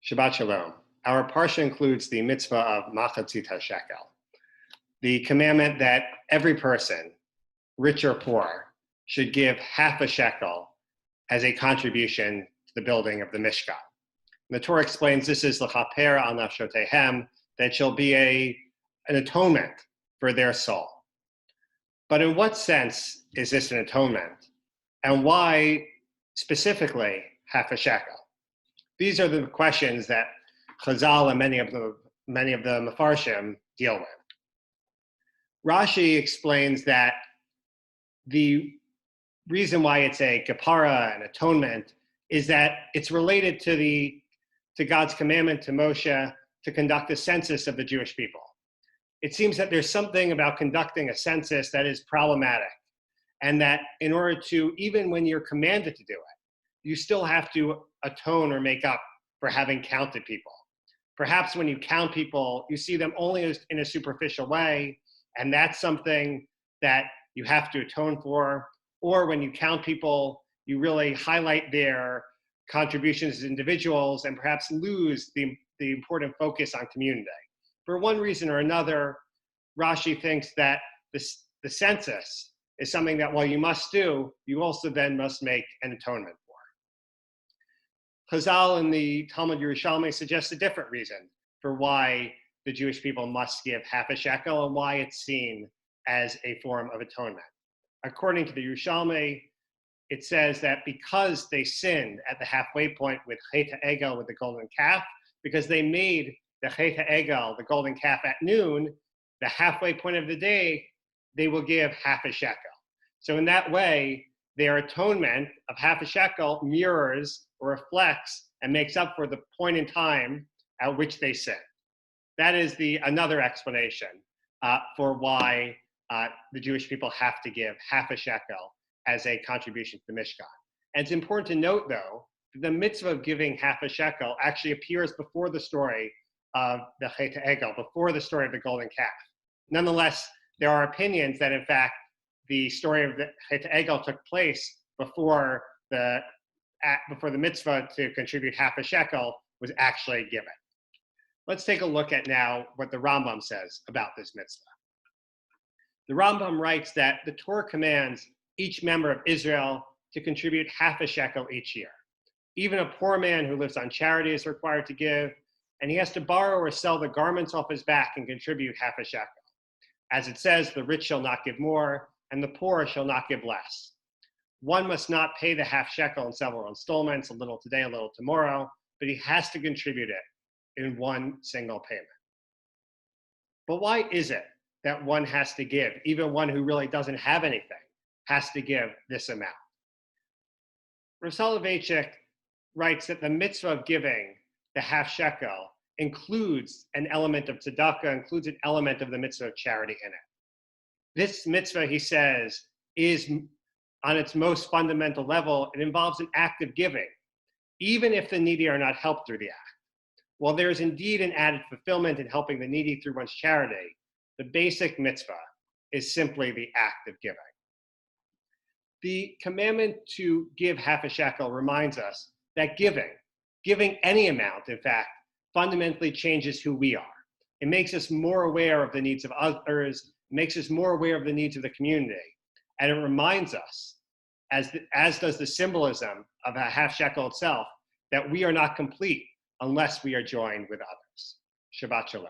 Shabbat Shalom. Our Parsha includes the mitzvah of machatzit shekel, the commandment that every person, rich or poor, should give half a shekel as a contribution to the building of the Mishkan. And the Torah explains this is l'chaper al nafshotehem, that shall be an atonement for their soul. But in what sense is this an atonement? And why specifically half a shekel? These are the questions that Chazal and many of the Mefarshim deal with. Rashi explains that the reason why it's a kapara, an atonement, is that it's related to God's commandment to Moshe to conduct a census of the Jewish people. It seems that there's something about conducting a census that is problematic, and that in order to, even when you're commanded to do it, you still have to atone or make up for having counted people. Perhaps when you count people, you see them only in a superficial way, and that's something that you have to atone for. Or when you count people, you really highlight their contributions as individuals and perhaps lose the important focus on community. For one reason or another, Rashi thinks that the census is something that while you must do, you also then must make an atonement for. Chazal in the Talmud Yerushalmi suggests a different reason for why the Jewish people must give half a shekel and why it's seen as a form of atonement. According to the Yerushalmi, it says that because they sinned at the halfway point with Chet HaEgel, with the golden calf, because they made the Chet HaEgel, the golden calf, at noon, the halfway point of the day, they will give half a shekel. So in that way, their atonement of half a shekel mirrors or reflects and makes up for the point in time at which they sinned. That is another explanation for why the Jewish people have to give half a shekel as a contribution to the Mishkan. And it's important to note, though, that the mitzvah of giving half a shekel actually appears before the story of the Chet HaEgel, before the story of the golden calf. Nonetheless, there are opinions that, in fact, the story of the Chet HaEgel took place before the mitzvah to contribute half a shekel was actually given. Let's take a look at now what the Rambam says about this mitzvah. The Rambam writes that the Torah commands each member of Israel to contribute half a shekel each year. Even a poor man who lives on charity is required to give, and he has to borrow or sell the garments off his back and contribute half a shekel. As it says, the rich shall not give more, and the poor shall not give less. One must not pay the half shekel in several installments, a little today, a little tomorrow, but he has to contribute it in one single payment. But why is it that one has to give, even one who really doesn't have anything, has to give this amount? Rav Soloveitchik writes that the mitzvah of giving the half shekel includes an element of tzedakah, includes an element of the mitzvah of charity in it. This mitzvah, he says, is on its most fundamental level, it involves an act of giving, even if the needy are not helped through the act. While there is indeed an added fulfillment in helping the needy through one's charity, the basic mitzvah is simply the act of giving. The commandment to give half a shekel reminds us that giving any amount, in fact, fundamentally changes who we are. It makes us more aware of the needs of others, makes us more aware of the needs of the community, and it reminds us, as does the symbolism of a half shekel itself, that we are not complete unless we are joined with others. Shabbat Shalom.